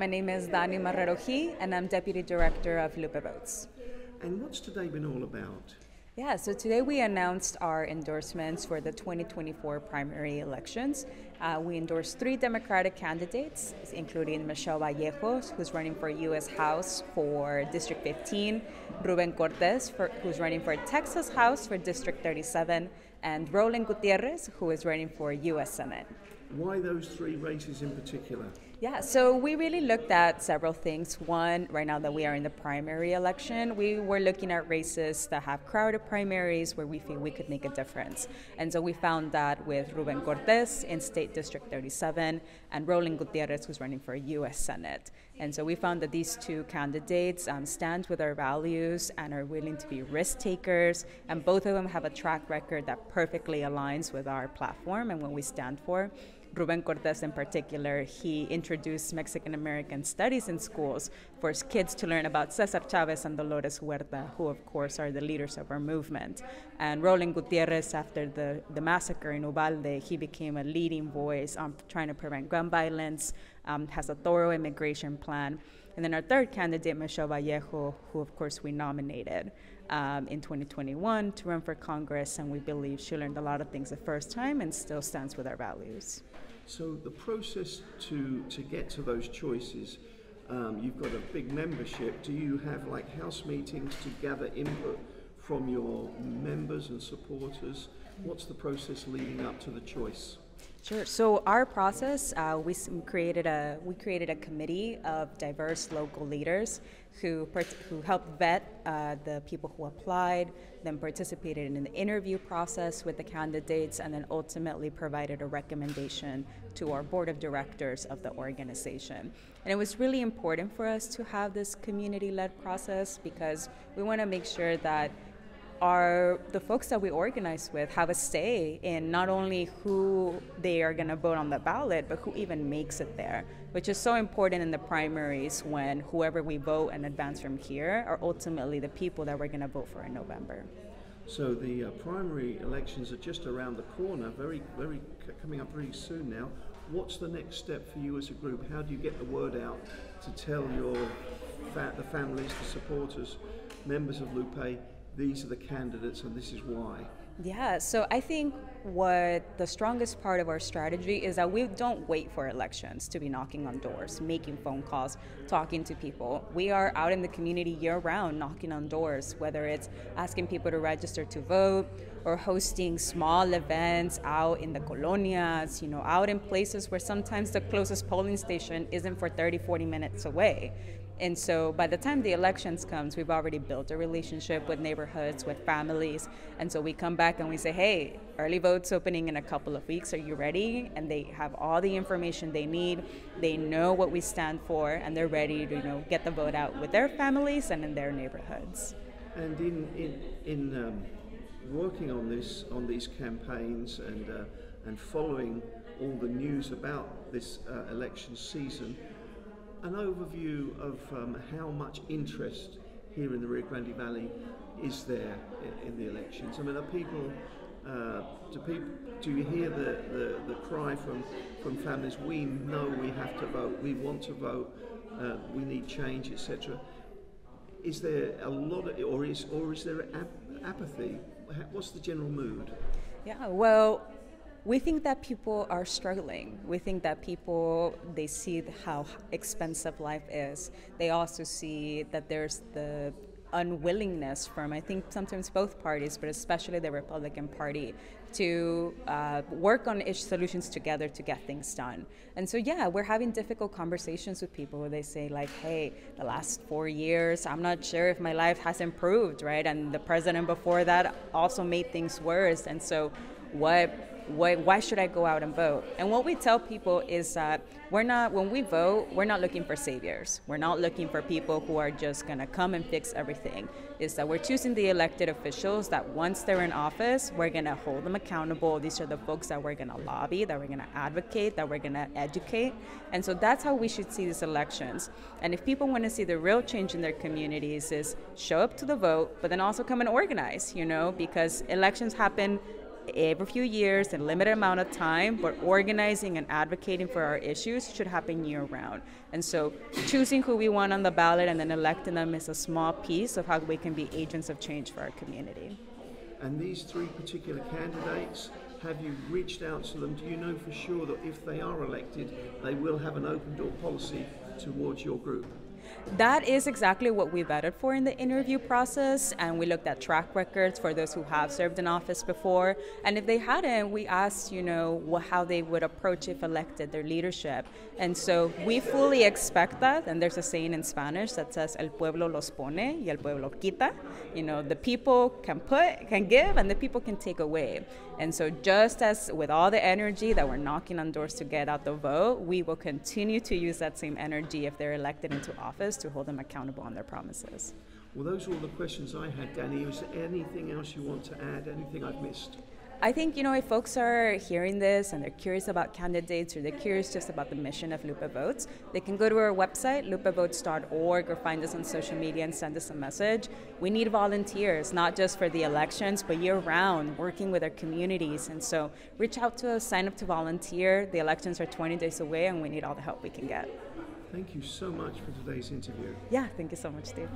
My name is Dani Marrero Hi, and I'm Deputy Director of LUPE Votes. And what's today been all about? Yeah, so today we announced our endorsements for the 2024 primary elections. We endorsed 3 Democratic candidates, including Michelle Vallejos, who's running for U.S. House for District 15, Ruben Cortes, who's running for Texas House for District 37, and Roland Gutierrez, who is running for U.S. Senate. Why those 3 races in particular? Yeah, so we really looked at several things. One, right now that we are in the primary election, we were looking at races that have crowded primaries where we feel we could make a difference. And so we found that with Ruben Cortes in State District 37 and Roland Gutierrez, who's running for U.S. Senate. And so we found that these 2 candidates stand with our values and are willing to be risk takers. And both of them have a track record that perfectly aligns with our platform and what we stand for. Ruben Cortes in particular, he introduced Mexican-American studies in schools for kids to learn about Cesar Chavez and Dolores Huerta, who of course are the leaders of our movement. And Roland Gutierrez, after the massacre in Uvalde, he became a leading voice on trying to prevent gun violence, has a thorough immigration plan. And then our third candidate, Michelle Vallejo, who of course we nominated in 2021 to run for Congress, and we believe she learned a lot of things the first time and still stands with our values. So the process to get to those choices, you've got a big membership. Do you have like house meetings to gather input from your members and supporters? What's the process leading up to the choice? Sure. So our process, we created a committee of diverse local leaders who helped vet the people who applied, then participated in the interview process with the candidates, and then ultimately provided a recommendation to our board of directors of the organization. And it was really important for us to have this community-led process because we want to make sure that the folks that we organize with have a say in not only who they are going to vote on the ballot, but who even makes it there, which is so important in the primaries when whoever we vote and advance from here are ultimately the people that we're going to vote for in November. So the primary elections are just around the corner, very coming up very soon now. What's the next step for you as a group? How do you get the word out to tell the families, the supporters, members of LUPE, these are the candidates and this is why? Yeah, so I think what the strongest part of our strategy is that we don't wait for elections to be knocking on doors, making phone calls, talking to people. We are out in the community year-round knocking on doors, whether it's asking people to register to vote or hosting small events out in the colonias, out in places where sometimes the closest polling station isn't for 30, 40 minutes away. And so by the time the elections comes, we've already built a relationship with neighborhoods, with families. And so we come back and we say, hey, early votes opening in a couple of weeks. Are you ready? And they have all the information they need. They know what we stand for, and they're ready to get the vote out with their families and in their neighborhoods. And in working on these campaigns and following all the news about this election season, an overview of how much interest here in the Rio Grande Valley is there in the elections. I mean, do you hear the cry from families? We know we have to vote. We want to vote. We need change, etc. Is there a lot of, or is there apathy? What's the general mood? Yeah, well, we think that people are struggling. We think that people, they see how expensive life is. They also see that there's the unwillingness from, I think, sometimes both parties, but especially the Republican Party, to work on solutions together to get things done. And so, yeah, we're having difficult conversations with people where they say, like, hey, the last 4 years, I'm not sure if my life has improved, right? And the president before that also made things worse. And so why should I go out and vote? And what we tell people is that when we vote, we're not looking for saviors. We're not looking for people who are just going to come and fix everything. Is that we're choosing the elected officials that once they're in office, we're going to hold them accountable. These are the folks that we're going to lobby, that we're going to advocate, that we're going to educate. And so that's how we should see these elections. And if people want to see the real change in their communities is show up to the vote, but then also come and organize, because elections happen every few years in a limited amount of time, but organizing and advocating for our issues should happen year round. And so choosing who we want on the ballot and then electing them is a small piece of how we can be agents of change for our community. And these three particular candidates, have you reached out to them? Do you know for sure that if they are elected, they will have an open door policy towards your group? That is exactly what we vetted for in the interview process, and we looked at track records for those who have served in office before. And if they hadn't, we asked, how they would approach if elected, their leadership. And so we fully expect that, and there's a saying in Spanish that says, El pueblo los pone y el pueblo quita. The people can give, and the people can take away. And so just as with all the energy that we're knocking on doors to get out the vote, we will continue to use that same energy if they're elected into office to hold them accountable on their promises. Well, those are all the questions I had, Dani. Is there anything else you want to add, anything I've missed? I think, if folks are hearing this and they're curious about candidates or they're curious just about the mission of LUPE Votes, they can go to our website, lupevotes.org, or find us on social media and send us a message. We need volunteers, not just for the elections, but year-round, working with our communities. And so reach out to us, sign up to volunteer. The elections are 20 days away, and we need all the help we can get. Thank you so much for today's interview. Yeah, thank you so much, Steve.